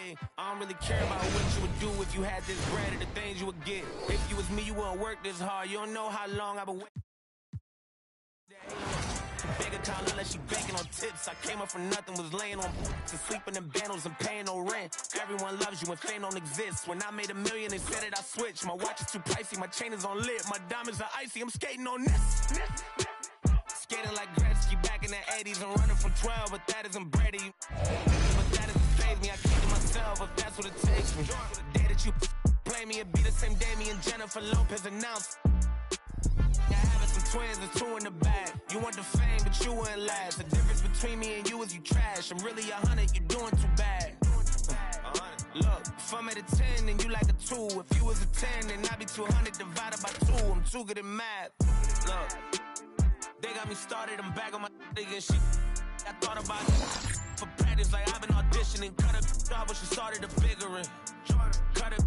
day. I don't really care about what you would do if you had this bread or the things you would get. If you was me, you wouldn't work this hard. You don't know how long I've been waiting. Big account unless she banking on tips. I came up from nothing, was laying on to sleeping in bundles and paying no rent. Everyone loves you when fame don't exist. When I made $1 million, they said that I switched. My watch is too pricey, my chain is on lit. My diamonds are icy, I'm skating on this. Skating like Gretzky back in the 80s. I'm running from 12, but that isn't Brady. But that doesn't faze me, I keep it myself if that's what it takes me. The day that you play me, it be the same day me and Jennifer Lopez announced. Yeah, having some twins, there's 2 in the bag. You want the fame, but you wouldn't last. The difference between me and you is you trash. I'm really 100, you doing too bad. Look, if I'm at a 10, then you like a 2. If you was a 10, then I'd be 200 divided by 2. I'm too good at math. Look, they got me started, I'm back on my and shit. I thought about it for practice, like I've been auditioning. Cut it off when she started to figuring. Cut it.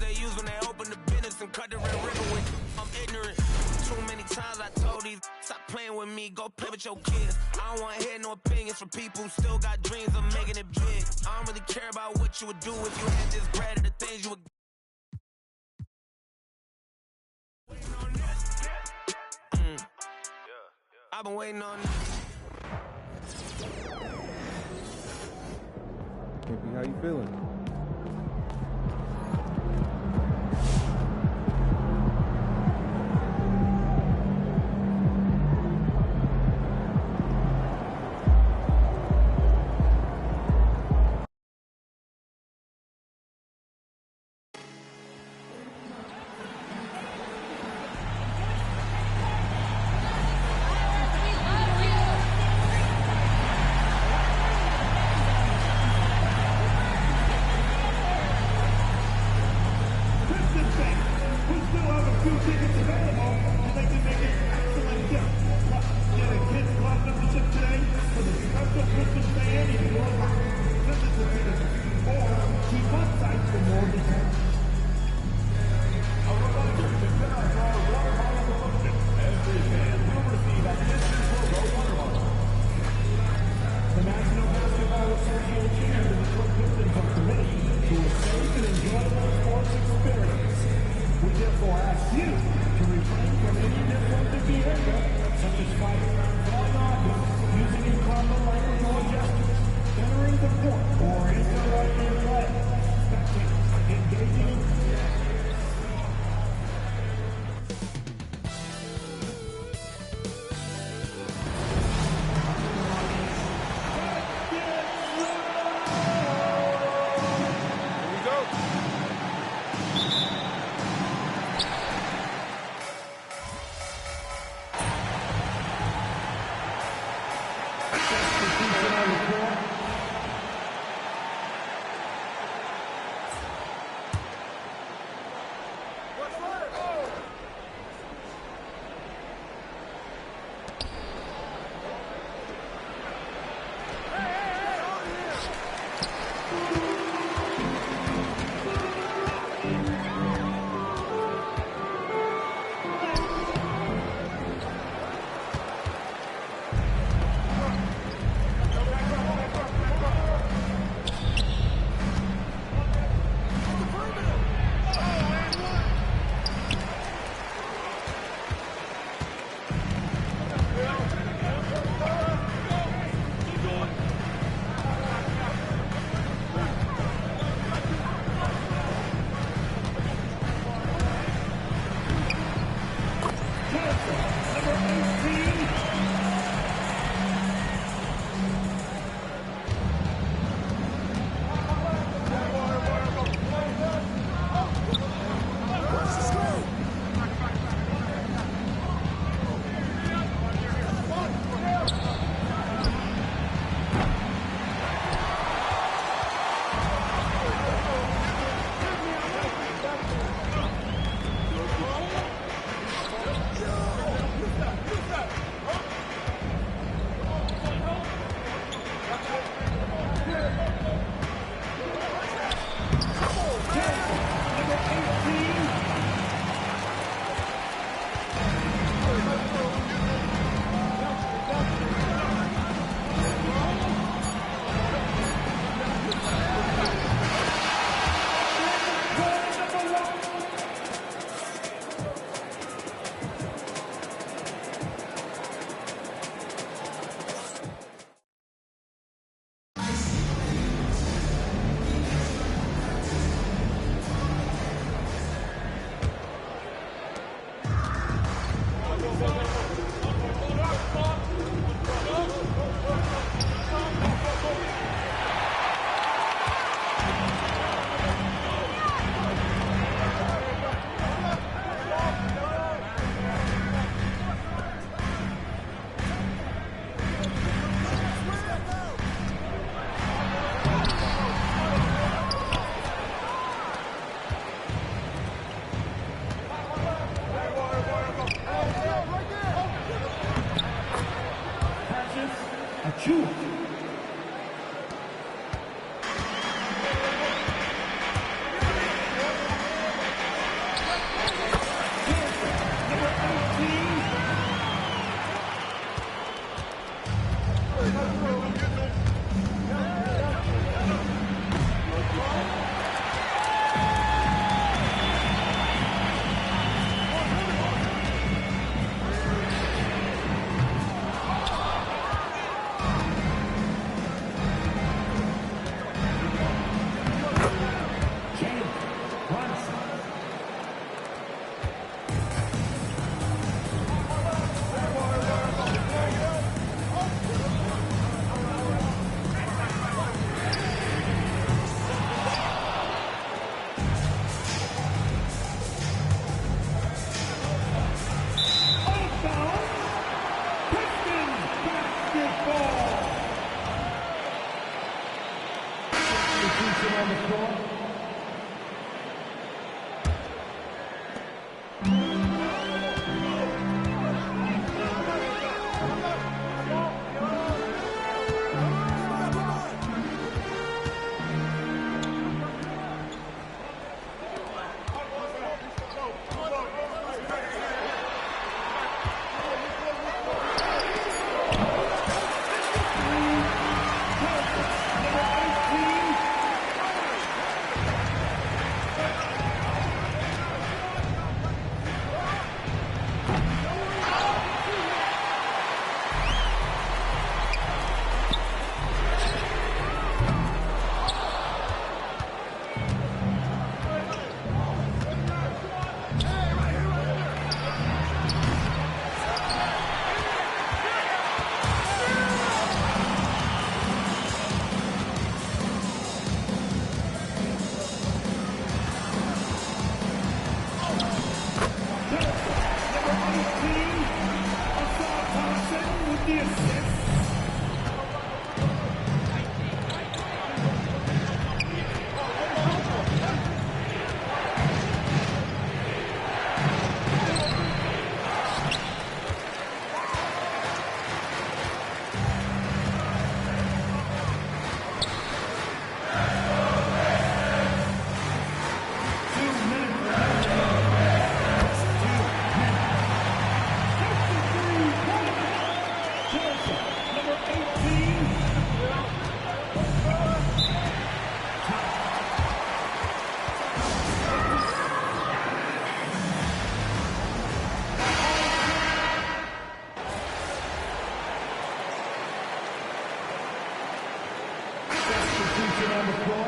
They use when they open the business and cut the red ribbon when I'm ignorant. Too many times I told these stop playing with me, go play with your kids. I don't want to hear no opinions from people who still got dreams of making it big. I don't really care about what you would do if you had this bread or the things you would. I've been waiting on KP, how you feeling? Substitution on the floor. Substitution on the floor.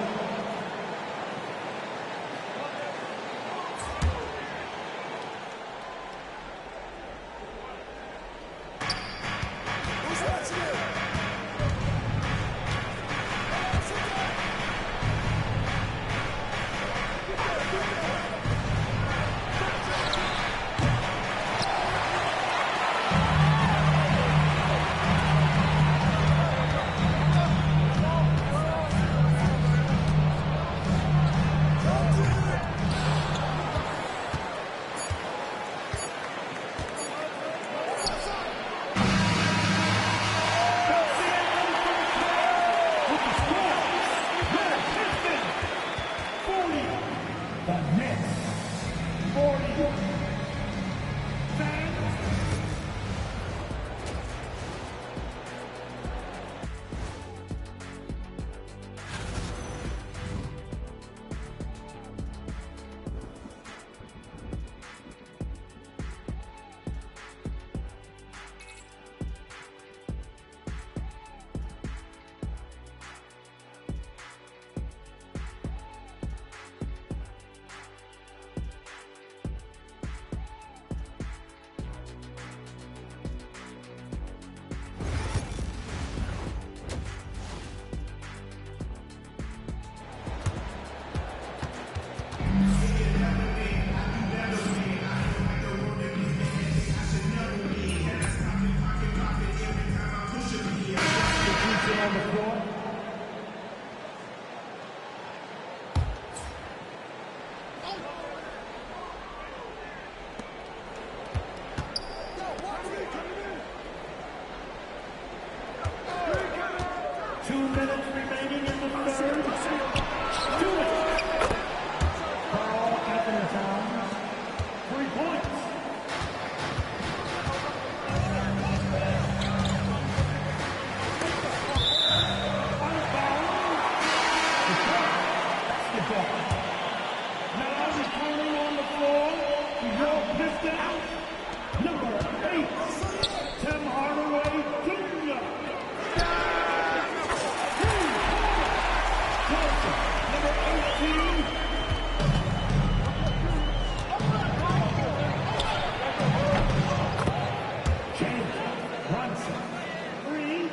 On the floor. Two minutes remaining in the third. Do it. Carl Anthony Towns. 3 points. Now returning on the floor, your piston out, number 8, Tim Hardaway Jr. Number 18, James Brunson. 3.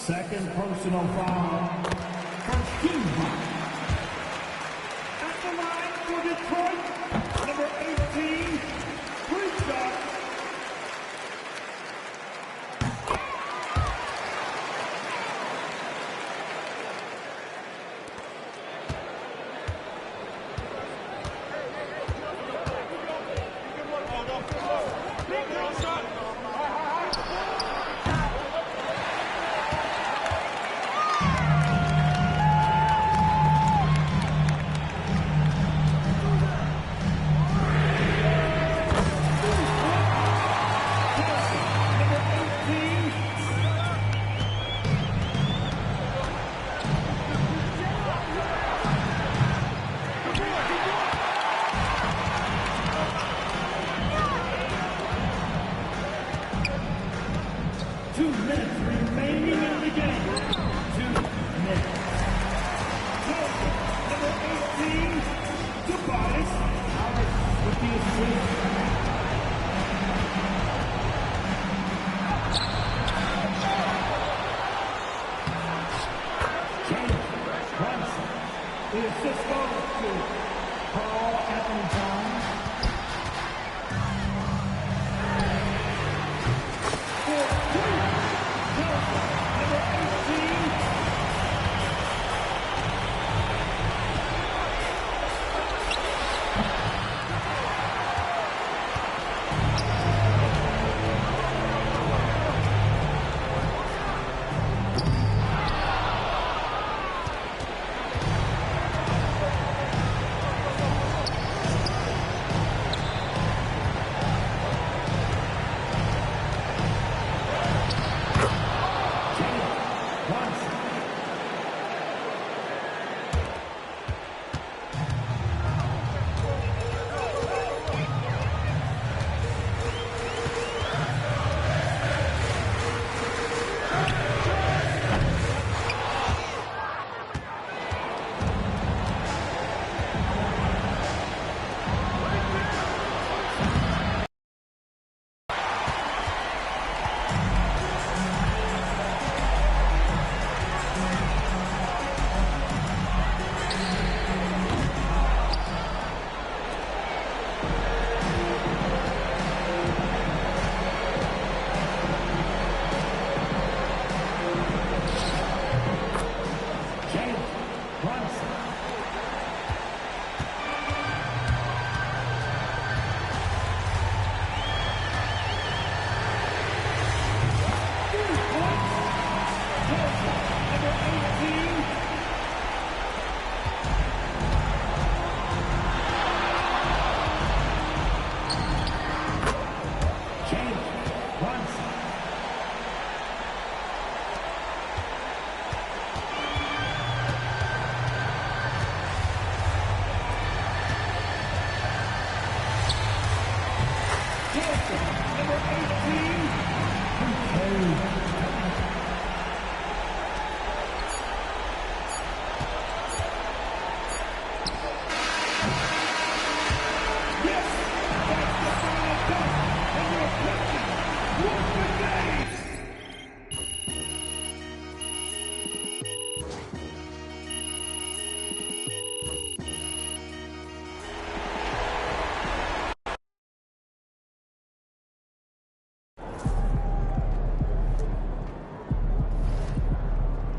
Second personal foul from Cuba. At the line for Detroit, number 18, Brewster.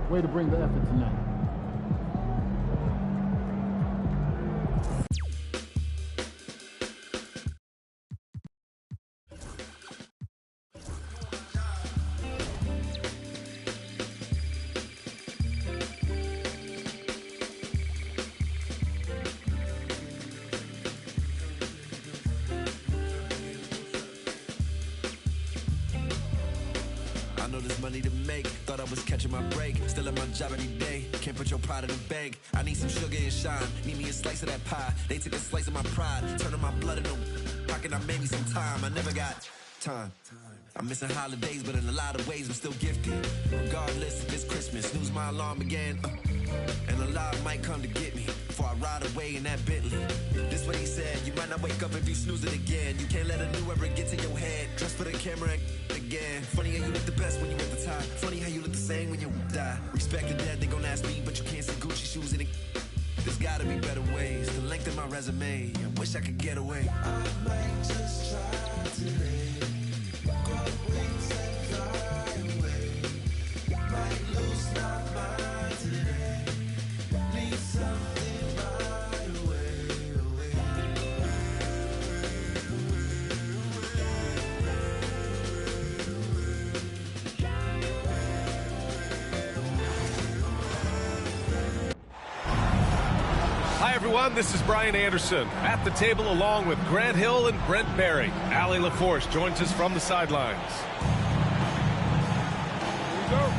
Way to bring the effort tonight. I know there's money to make, thought I was catching my break. Still at my job every day, can't put your pride in the bank. I need some sugar and shine, need me a slice of that pie. They took a slice of my pride, turning my blood into pocket. I made me some time, I never got time. I'm missing holidays, but in a lot of ways I'm still gifted. Regardless if it's Christmas, snooze my alarm again. And a lot might come to get me before I ride away in that Bentley. This what he said, you might not wake up if you snooze it again. You can't let a new era get to your head. Dress for the camera again. Funny how you look the best when you at the top. Funny how you look the same when you die. Respect the dead, they gon' ask me, but you can't see Gucci shoes in it. There's gotta be better ways to lengthen my resume. I wish I could get away. I might just try today. Grow wings and fly away. Might lose my mind today. Leave something right away. Hi, everyone. This is Brian Anderson at the table along with Grant Hill and Brent Barry. Allie LaForce joins us from the sidelines. Here we go.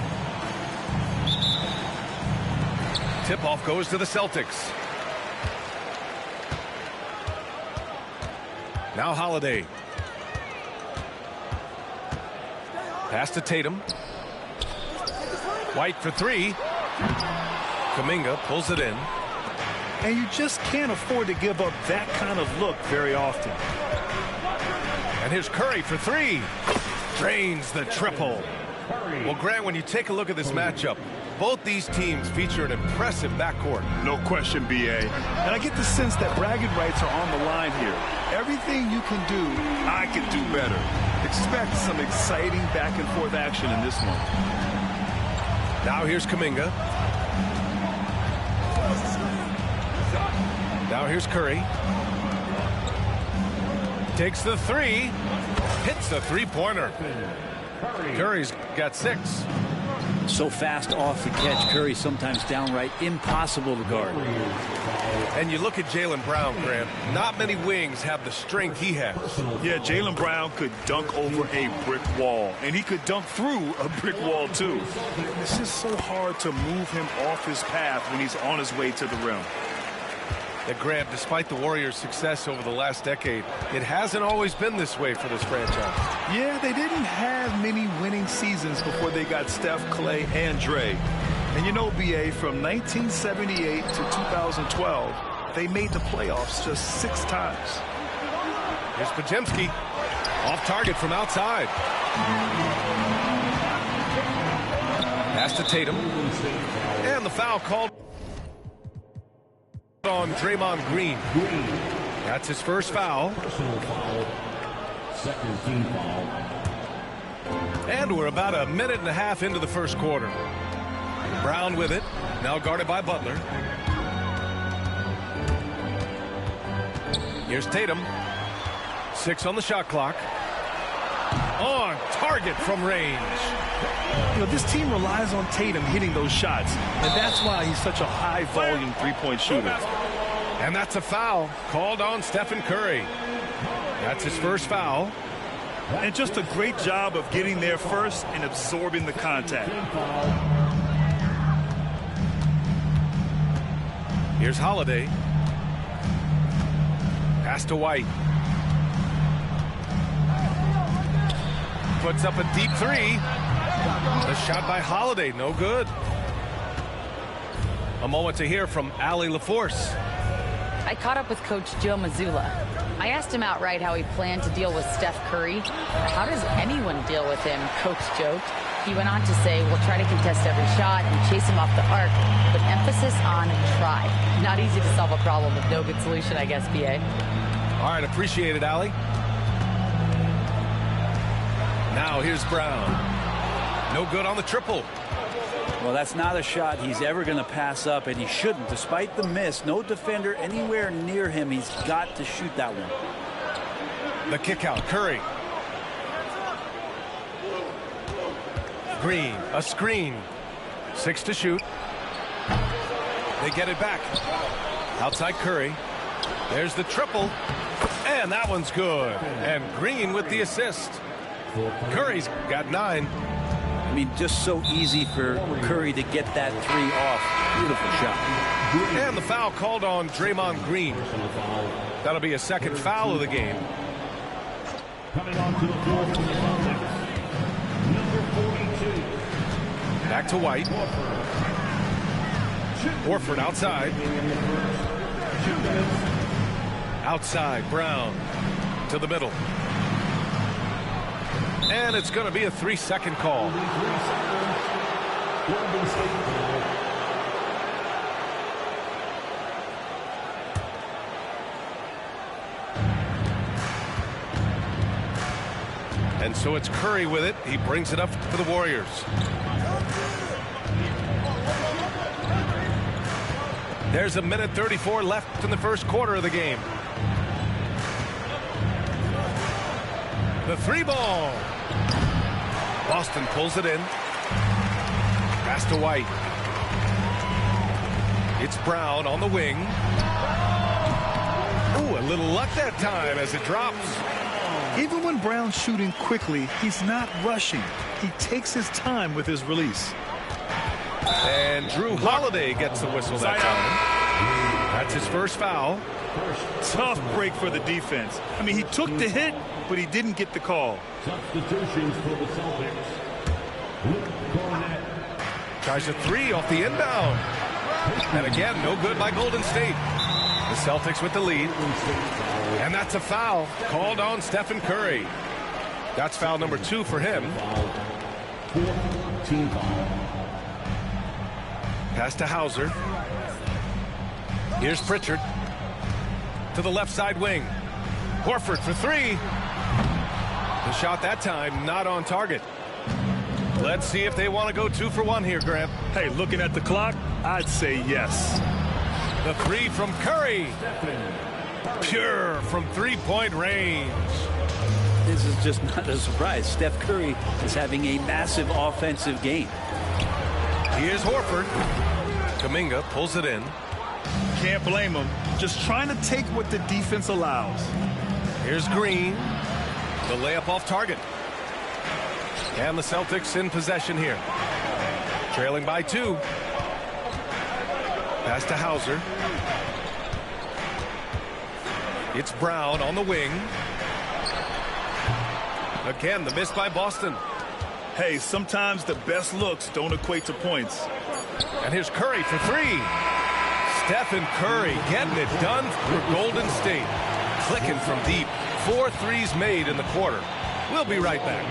Tip-off goes to the Celtics. Now Holiday. Pass to Tatum. White for three. Kuminga pulls it in. And you just can't afford to give up that kind of look very often. And here's Curry for three. Drains the triple. Well, Grant, when you take a look at this matchup, both these teams feature an impressive backcourt. No question, B.A. And I get the sense that bragging rights are on the line here. Everything you can do, I can do better. Expect some exciting back-and-forth action in this one. Now here's Kuminga. Now here's Curry. Takes the three. Hits the three-pointer. Curry's got 6. So fast off the catch. Curry sometimes downright impossible to guard. And you look at Jaylen Brown, Grant. Not many wings have the strength he has. Yeah, Jaylen Brown could dunk over a brick wall, and he could dunk through a brick wall, too. It's just so hard to move him off his path when he's on his way to the rim. That Grant, despite the Warriors' success over the last decade, it hasn't always been this way for this franchise. Yeah, they didn't have many winning seasons before they got Steph, Clay, and Dre. And you know, B.A., from 1978 to 2012, they made the playoffs just 6 times. Here's Podziemski, off target from outside. Pass to Tatum. And the foul called on Draymond Green. That's his first foul. Second team foul. And we're about a minute and a half into the first quarter. Brown with it, now guarded by Butler. Here's Tatum. 6 on the shot clock. On target from range. You know, this team relies on Tatum hitting those shots, and that's why he's such a high-volume three-point shooter. And that's a foul called on Stephen Curry. That's his first foul. And just a great job of getting there first and absorbing the contact. Here's Holiday. Pass to White. Puts up a deep 3. The shot by Holiday, no good. A moment to hear from Allie LaForce. I caught up with Coach Joe Mazzulla. I asked him outright how he planned to deal with Steph Curry. How does anyone deal with him, Coach joked. He went on to say, we'll try to contest every shot and chase him off the arc, with emphasis on try. Not easy to solve a problem with no good solution, I guess, B.A. All right, appreciate it, Allie. Now here's Brown. No good on the triple. Well, that's not a shot he's ever going to pass up, and he shouldn't. Despite the miss, no defender anywhere near him. He's got to shoot that one. The kick out, Curry. Green, a screen. 6 to shoot. They get it back. Outside Curry. There's the triple. And that one's good. And Green with the assist. Curry's got 9. I mean, just so easy for Curry to get that 3 off. Beautiful shot. And the foul called on Draymond Green. That'll be a second foul of the game. Coming onto the floor for the Celtics, number 42. Back to White. Horford outside. Outside, Brown to the middle. And it's going to be a 3-second call. And so it's Curry with it. He brings it up for the Warriors. There's a minute 34 left in the first quarter of the game. The 3-ball. Boston pulls it in. Pass to White. It's Brown on the wing. Ooh, a little luck that time as it drops. Even when Brown's shooting quickly, he's not rushing. He takes his time with his release. And Drew Holiday gets the whistle that time. That's his first foul. Tough break for the defense. I mean, he took the hit, but he didn't get the call. Substitutions for the Celtics. Luke Cornett. Tries a 3 off the inbound. And again, no good by Golden State. The Celtics with the lead. And that's a foul called on Stephen Curry. That's foul number 2 for him. Fourth team foul. Pass to Hauser. Here's Pritchard. To the left side wing. Horford for 3. The shot that time not on target. Let's see if they want to go 2 for 1 here, Graham. Hey, looking at the clock, I'd say yes. The 3 from Curry. Pure from 3-point range. This is just not a surprise. Steph Curry is having a massive offensive game. Here's Horford. Kuminga pulls it in. Can't blame him. Just trying to take what the defense allows. Here's Green. The layup off target. And the Celtics in possession here. Trailing by 2. Pass to Hauser. It's Brown on the wing. Again, the miss by Boston. Hey, sometimes the best looks don't equate to points. And here's Curry for 3. Stephen Curry getting it done for Golden State. Clicking from deep. 4 threes made in the quarter. We'll be right back.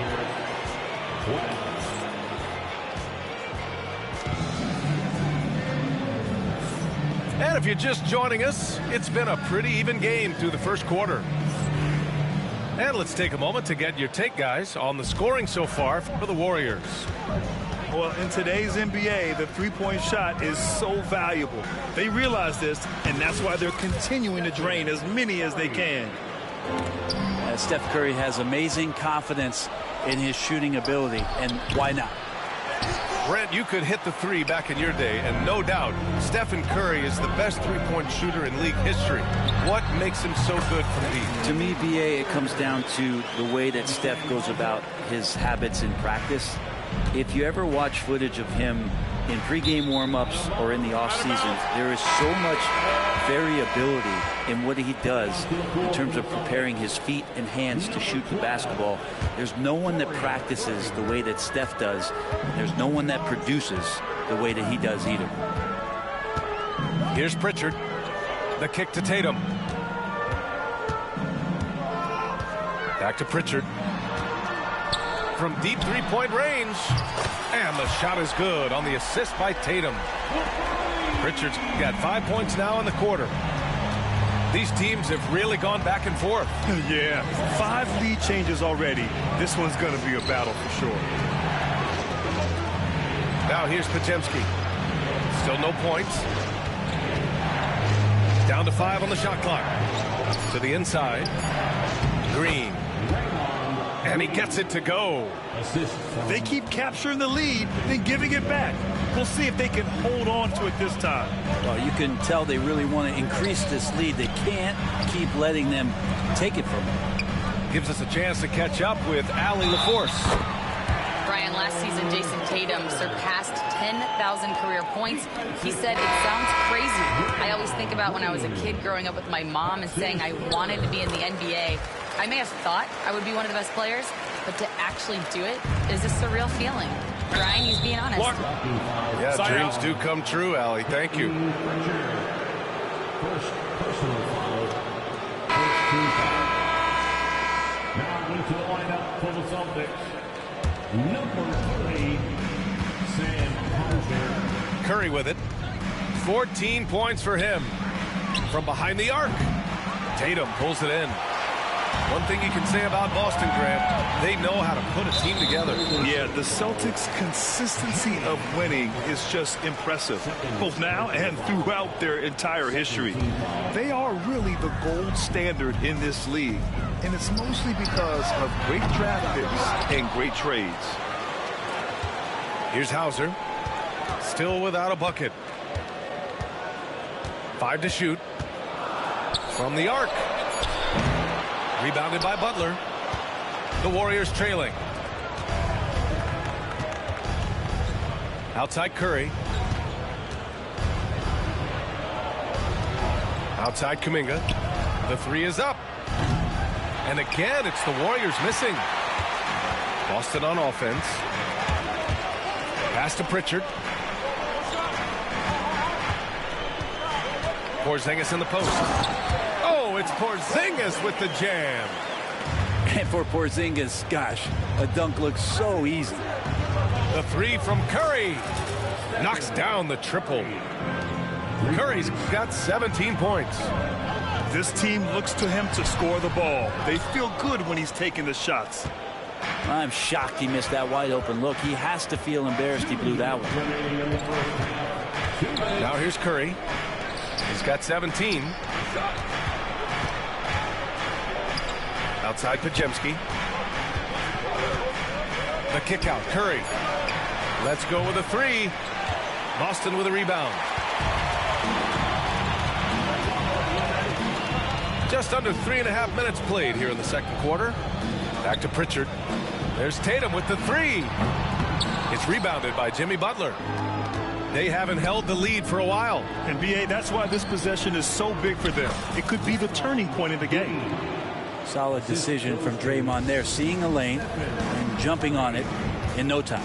And if you're just joining us, it's been a pretty even game through the first quarter. And let's take a moment to get your take, guys, on the scoring so far for the Warriors. Well, in today's NBA, the three-point shot is so valuable. They realize this, and that's why they're continuing to drain as many as they can. Steph Curry has amazing confidence in his shooting ability, and why not? Brent, you could hit the 3 back in your day, and no doubt, Stephen Curry is the best three-point shooter in league history. What makes him so good from deep? To me, BA, it comes down to the way that Steph goes about his habits in practice. If you ever watch footage of him in pregame warm-ups or in the offseason, there is so much variability in what he does in terms of preparing his feet and hands to shoot the basketball. There's no one that practices the way that Steph does. There's no one that produces the way that he does either. Here's Pritchard. The kick to Tatum. Back to Pritchard. From deep three-point range. And the shot is good on the assist by Tatum. Pritchard's got 5 points now in the quarter. These teams have really gone back and forth. Yeah, 5 lead changes already. This one's going to be a battle for sure. Now here's Podziemski. Still no points. Down to 5 on the shot clock. To the inside. Green. And he gets it to go. They keep capturing the lead, then giving it back. We'll see if they can hold on to it this time. Well, you can tell they really want to increase this lead. They can't keep letting them take it from them. Gives us a chance to catch up with Allie LaForce. Brian, last season, Jason Tatum surpassed 10,000 career points. He said, it sounds crazy. I always think about when I was a kid growing up with my mom and saying I wanted to be in the NBA. I may have thought I would be one of the best players, but to actually do it is a surreal feeling. Brian, he's being honest. Yeah, dreams do come true, Allie. Thank you. First personal foul. First team foul. Now into the lineup for the Celtics. Number 3, Sam Hauser. Curry with it. 14 points for him. From behind the arc. Tatum pulls it in. One thing you can say about Boston, Grant, they know how to put a team together. Yeah, the Celtics' consistency of winning is just impressive, both now and throughout their entire history. They are really the gold standard in this league, and it's mostly because of great draft picks and great trades. Here's Hauser, still without a bucket. 5 to shoot. From the arc. Rebounded by Butler. The Warriors trailing. Outside Curry. Outside Kuminga. The 3 is up. And again, it's the Warriors missing. Boston on offense. Pass to Pritchard. Porzingis in the post. Oh, it's Porzingis with the jam. And for Porzingis, gosh, a dunk looks so easy. The 3 from Curry. Knocks down the triple. Curry's got 17 points. This team looks to him to score the ball. They feel good when he's taking the shots. I'm shocked he missed that wide open look. He has to feel embarrassed he blew that one. Now here's Curry. He's got 17. Outside Podziemski. The kick out. Curry. Let's go with a 3. Boston with a rebound. Just under 3.5 minutes played here in the second quarter. Back to Pritchard. There's Tatum with the three. It's rebounded by Jimmy Butler. They haven't held the lead for a while. And B.A., that's why this possession is so big for them. It could be the turning point in the game. Solid decision from Draymond there, seeing a lane and jumping on it in no time.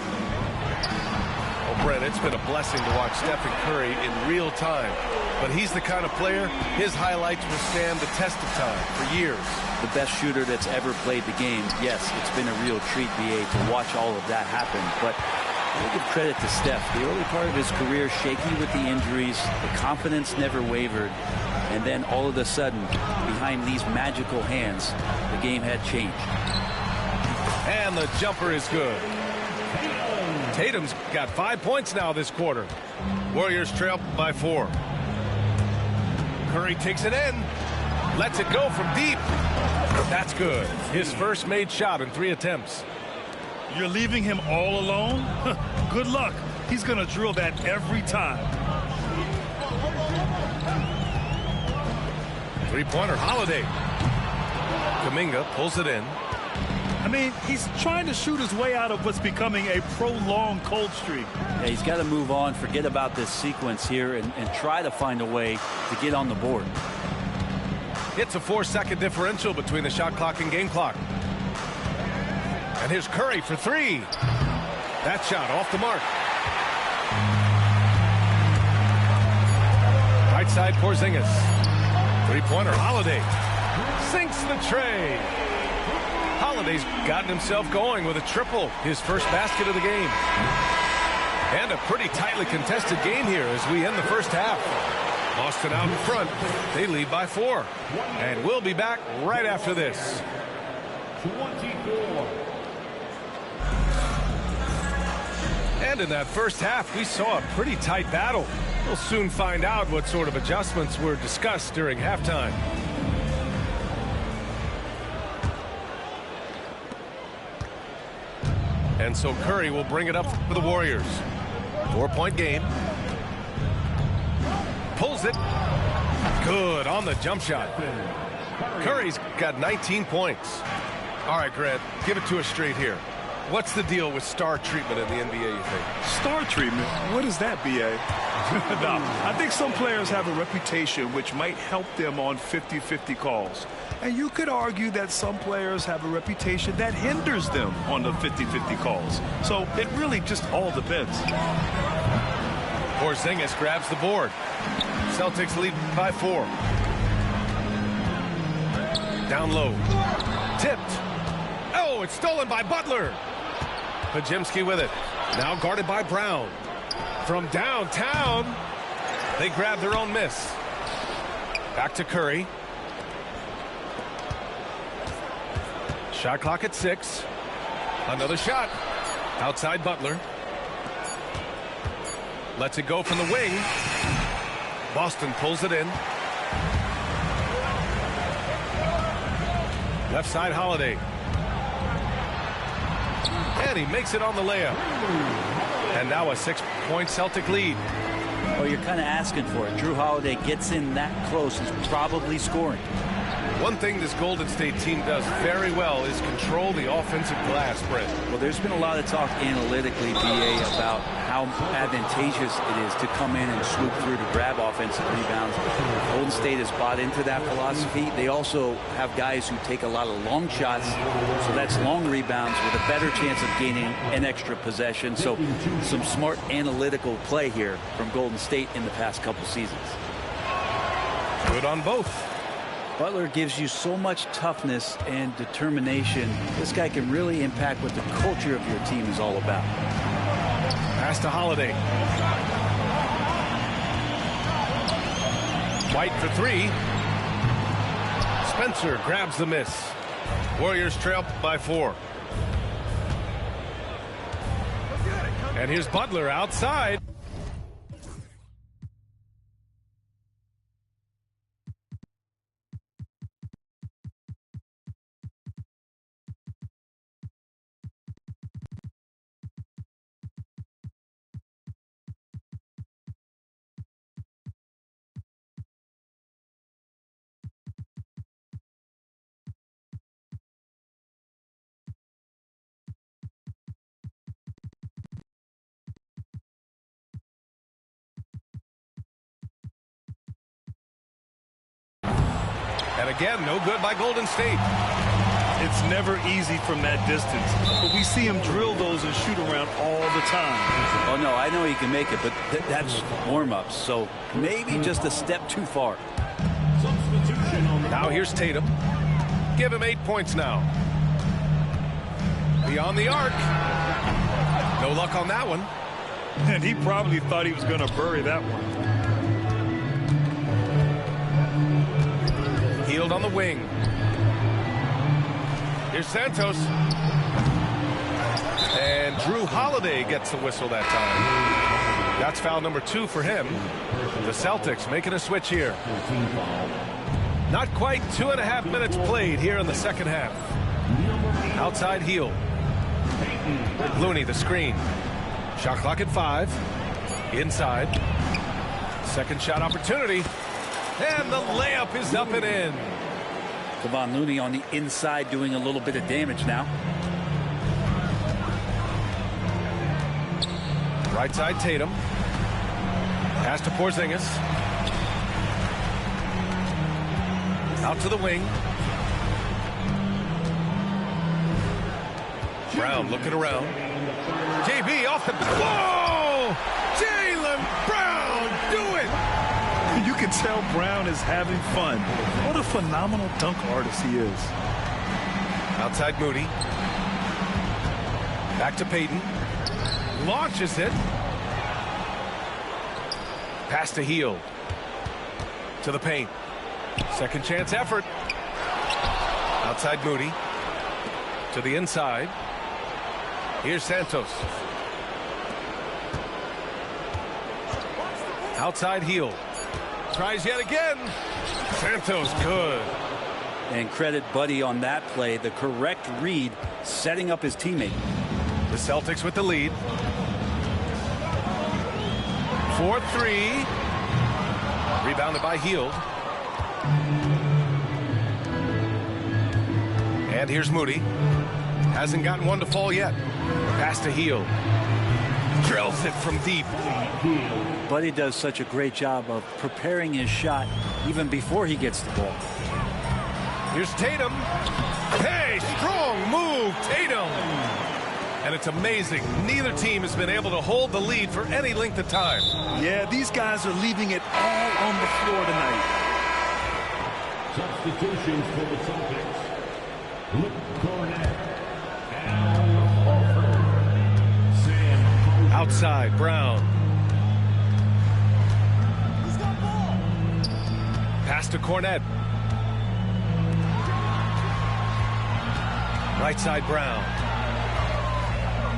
Well, Brett, it's been a blessing to watch Stephen Curry in real time. But he's the kind of player, his highlights will stand the test of time for years. The best shooter that's ever played the game. Yes, it's been a real treat, B.A., to watch all of that happen. But I give credit to Steph. The early part of his career, shaky with the injuries, the confidence never wavered. And then all of a sudden, behind these magical hands, the game had changed. And the jumper is good. Tatum's got 5 points now this quarter. Warriors trail by 4. Curry takes it in. Lets it go from deep. That's good. His first made shot in 3 attempts. You're leaving him all alone? Good luck. He's going to drill that every time. Three-pointer, Holiday. Kuminga pulls it in. I mean, he's trying to shoot his way out of what's becoming a prolonged cold streak. Yeah, he's got to move on, forget about this sequence here, and try to find a way to get on the board. It's a 4-second differential between the shot clock and game clock. And here's Curry for 3. That shot off the mark. Right side, Porzingis. Three-pointer, Holiday. Sinks the tray. Holiday's gotten himself going with a triple, his first basket of the game. And a pretty tightly contested game here as we end the first half. Boston out in front. They lead by 4. And we'll be back right after this. 24. And in that first half, we saw a pretty tight battle. We'll soon find out what sort of adjustments were discussed during halftime. And so Curry will bring it up for the Warriors. 4-point game. Pulls it. Good on the jump shot. Curry's got 19 points. All right, Grant, give it to us straight here. What's the deal with star treatment in the NBA, you think? Star treatment? What is that, B.A.? No, I think some players have a reputation which might help them on 50-50 calls. And you could argue that some players have a reputation that hinders them on the 50-50 calls. So it really just all depends. Porzingis grabs the board. Celtics lead by 4. Down low. Tipped. Oh, it's stolen by Butler. Podziemski with it. Now guarded by Brown. From downtown, they grab their own miss. Back to Curry. Shot clock at 6. Another shot. Outside Butler. Lets it go from the wing. Boston pulls it in. Left side, Holiday. And he makes it on the layup. And now a 6-point Celtic lead. Well, you're kind of asking for it. Jrue Holiday gets in that close, is probably scoring. One thing this Golden State team does very well is control the offensive glass, Brent. Well, there's been a lot of talk analytically, BA, about how advantageous it is to come in and swoop through to grab offensive rebounds. Golden State has bought into that philosophy. They also have guys who take a lot of long shots, so that's long rebounds with a better chance of gaining an extra possession. So some smart analytical play here from Golden State in the past couple seasons. Good on both. Butler gives you so much toughness and determination. This guy can really impact what the culture of your team is all about. Pass to Holiday. White for 3. Spencer grabs the miss. Warriors trail by 4. And here's Butler outside. And again, no good by Golden State. It's never easy from that distance, but we see him drill those and shoot around all the time. Oh, no, I know he can make it, but that's warm-ups, so maybe just a step too far. Now here's Tatum. Give him 8 points now. Beyond the arc. No luck on that one. And he probably thought he was going to bury that one. Hield on the wing. Here's Santos. And Drew Holiday gets the whistle that time. That's foul number 2 for him. The Celtics making a switch here. Not quite 2.5 minutes played here in the second half. Outside Hield. Looney the screen. Shot clock at 5. Inside. Second shot opportunity. And the layup is up and in. Kevon Looney on the inside doing a little bit of damage now. Right side Tatum. Pass to Porzingis. Out to the wing. Brown looking around. JB off the... Whoa! Jaylen Brown, do it! You can tell Brown is having fun. What a phenomenal dunk artist he is. Outside Moody. Back to Payton. Launches it. Pass to Hield. To the paint. Second chance effort. Outside Moody. To the inside. Here's Santos. Outside Hield. Tries yet again. Santos good. And credit Buddy on that play. The correct read, setting up his teammate. The Celtics with the lead. 4-3. Rebounded by Hield. And here's Moody. Hasn't gotten one to fall yet. Pass to Hield. Drills it from deep. Buddy does such a great job of preparing his shot even before he gets the ball. Here's Tatum. Hey, strong move, Tatum. And it's amazing. Neither team has been able to hold the lead for any length of time. Yeah, these guys are leaving it all on the floor tonight. Substitutions for the Celtics. Luke Cornett. Al Horford. Sam. Outside, Brown. Pass to Cornett. Right side, Brown.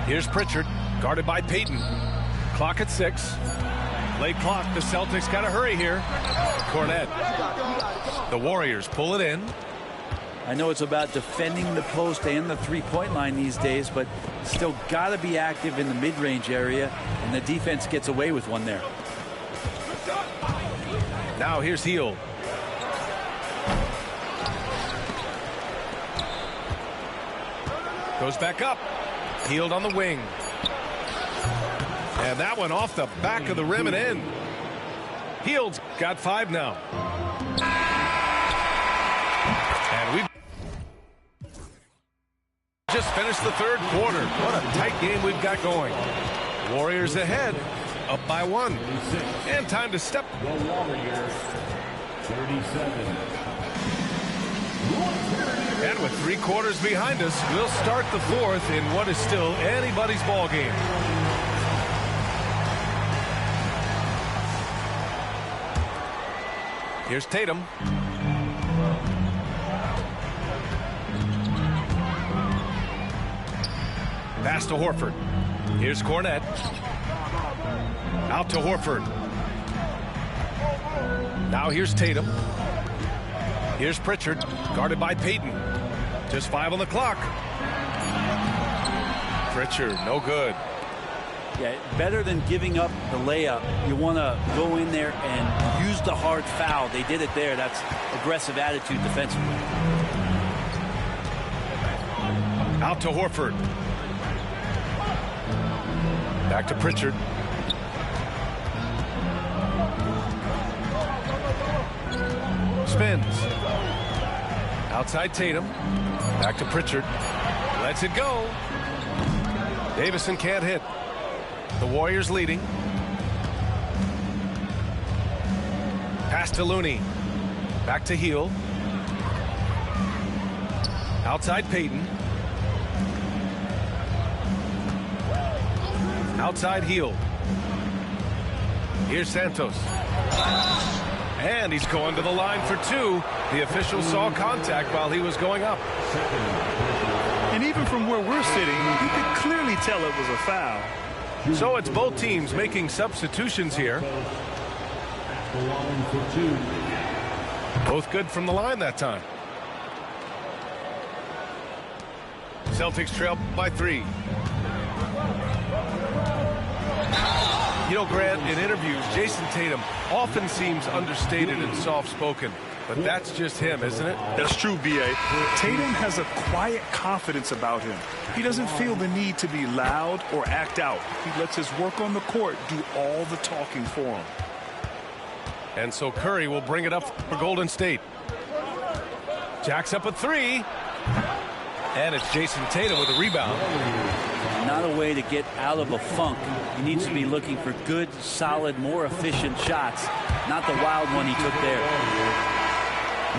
Here's Pritchard, guarded by Payton. Clock at 6. Late clock, the Celtics got to hurry here. Cornett. The Warriors pull it in. I know it's about defending the post and the three-point line these days, but still got to be active in the mid-range area, and the defense gets away with one there. Now here's Hield. Goes back up. Hield on the wing. And that one off the back of the rim and in. Hield's got 5 now. And we've just finished the third quarter. What a tight game we've got going. Warriors ahead, up by 1. And time to step. The Warriors, 37. And with 3 quarters behind us, we'll start the 4th in what is still anybody's ball game. Here's Tatum. Pass to Horford. Here's Cornett. Out to Horford. Now here's Tatum. Here's Pritchard, guarded by Payton. Just 5 on the clock. Pritchard, no good. Yeah, better than giving up the layup. You want to go in there and use the hard foul. They did it there. That's aggressive attitude defensively. Out to Horford. Back to Pritchard. Spins. Outside Tatum. Back to Pritchard. Lets it go. Davison can't hit. The Warriors leading. Pass to Looney. Back to Hield. Outside Payton. Outside Hield. Here's Santos. And he's going to the line for two. The official saw contact while he was going up. And even from where we're sitting, you could clearly tell it was a foul. So it's both teams making substitutions here. Both good from the line that time. Celtics trail by 3. You know, Grant, in interviews, Jason Tatum often seems understated and soft-spoken. But that's just him, isn't it? That's true, B.A. Tatum has a quiet confidence about him. He doesn't feel the need to be loud or act out. He lets his work on the court do all the talking for him. And so Curry will bring it up for Golden State. Jacks up a 3. And it's Jason Tatum with a rebound. Not a way to get out of a funk. He needs to be looking for good, solid, more efficient shots. Not the wild one he took there.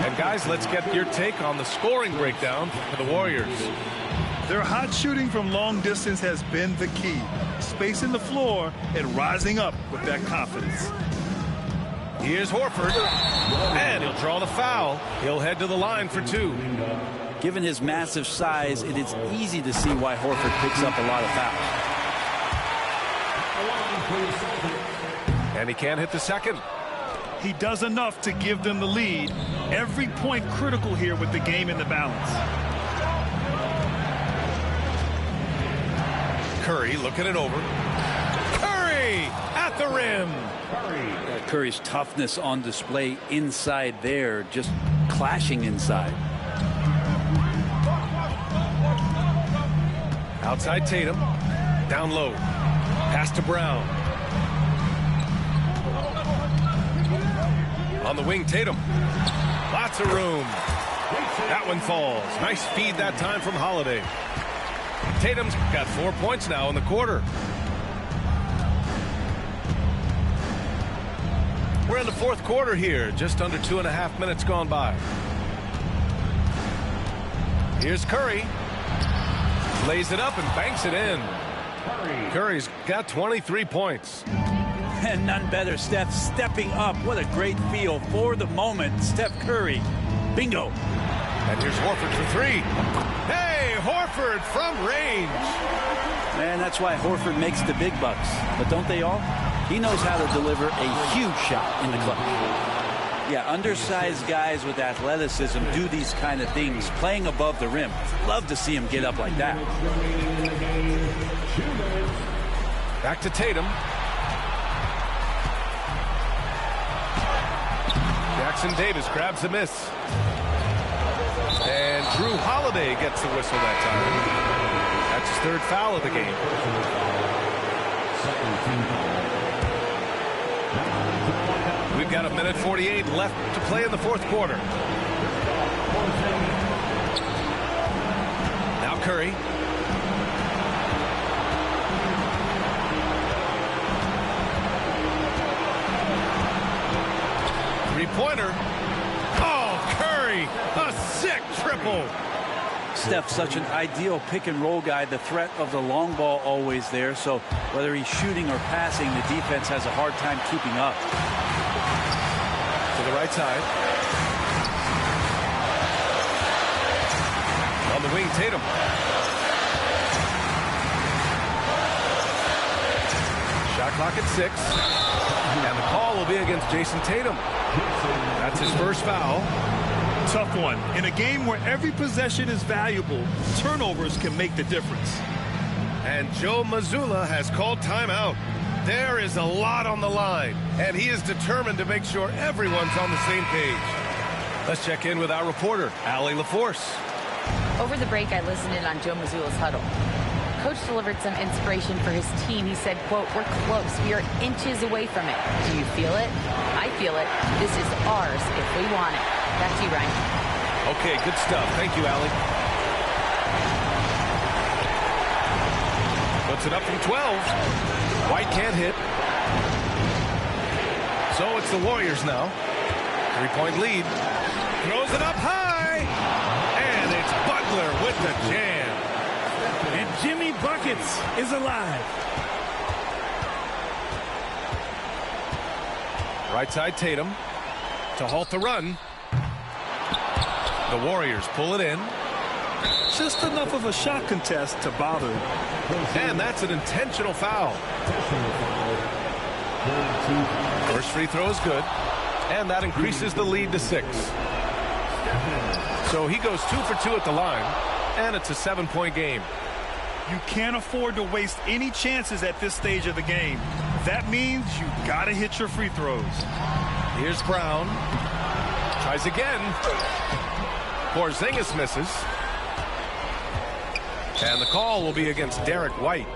And guys, let's get your take on the scoring breakdown for the Warriors. Their hot shooting from long distance has been the key. Spacing the floor and rising up with that confidence. Here's Horford. And he'll draw the foul. He'll head to the line for 2. Given his massive size, it is easy to see why Horford picks up a lot of fouls. And he can't hit the second. He does enough to give them the lead. Every point critical here with the game in the balance. Curry looking it over. Curry at the rim. Curry's toughness on display inside there, just clashing inside. Outside Tatum. Down low. Pass to Brown. On the wing, Tatum. Lots of room. That one falls. Nice feed that time from Holiday. Tatum's got 4 points now in the quarter. We're in the fourth quarter here. Just under 2.5 minutes gone by. Here's Curry. Lays it up and banks it in. Curry's got 23 points. And none better, Steph stepping up. What a great feel for the moment. Steph Curry. Bingo. And here's Horford for 3. Hey, Horford from range. Man, that's why Horford makes the big bucks. But don't they all? He knows how to deliver a huge shot in the clutch. Yeah, undersized guys with athleticism do these kind of things, playing above the rim. Love to see him get up like that. Back to Tatum. Jackson Davis grabs the miss. And Drew Holiday gets the whistle that time. That's his 3rd foul of the game. We've got 1:48 left to play in the fourth quarter. Now Curry. Three-pointer. Oh, Curry, a sick triple. Steph's such an ideal pick-and-roll guy. The threat of the long ball always there. So whether he's shooting or passing, the defense has a hard time keeping up. To the right side. On the wing, Tatum. Shot clock at 6. And the call will be against Jason Tatum. That's his first foul. Tough one. In a game where every possession is valuable, turnovers can make the difference. And Joe Mazzulla has called timeout. There is a lot on the line, and he is determined to make sure everyone's on the same page. Let's check in with our reporter, Allie LaForce. Over the break, I listened in on Joe Mazzulla's huddle. Coach delivered some inspiration for his team. He said, quote, "We're close. We are inches away from it. Do you feel it? I feel it. This is ours if we want it." Back to you, Ryan. Okay, good stuff. Thank you, Allie. Puts it up from 12. White can't hit. So it's the Warriors now. 3-point lead. Throws it up high. And it's Butler with the jam. And Jimmy Buckets is alive. Right side Tatum to halt the run. The Warriors pull it in. Just enough of a shot contest to bother. And that's an intentional foul. First free throw is good. And that increases the lead to 6. So he goes 2 for 2 at the line. And it's a 7-point game. You can't afford to waste any chances at this stage of the game. That means you gotta hit your free throws. Here's Brown. Tries again. Porzingis misses. And the call will be against Derek White.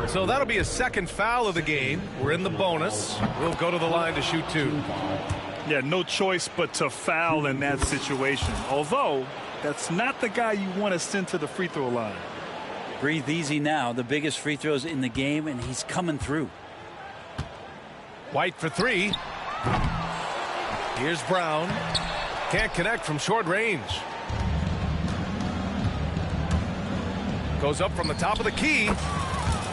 So that'll be a second foul of the game. We're in the bonus. We'll go to the line to shoot 2. Yeah, no choice but to foul in that situation. Although, that's not the guy you want to send to the free throw line. Breathe easy now. The biggest free throws in the game, and he's coming through. White for 3. Here's Brown. Can't connect from short range. Goes up from the top of the key.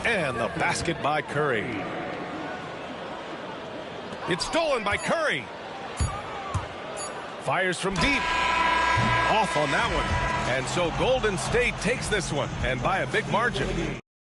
And the basket by Curry. It's stolen by Curry. Fires from deep. Off on that one. And so Golden State takes this one, and by a big margin.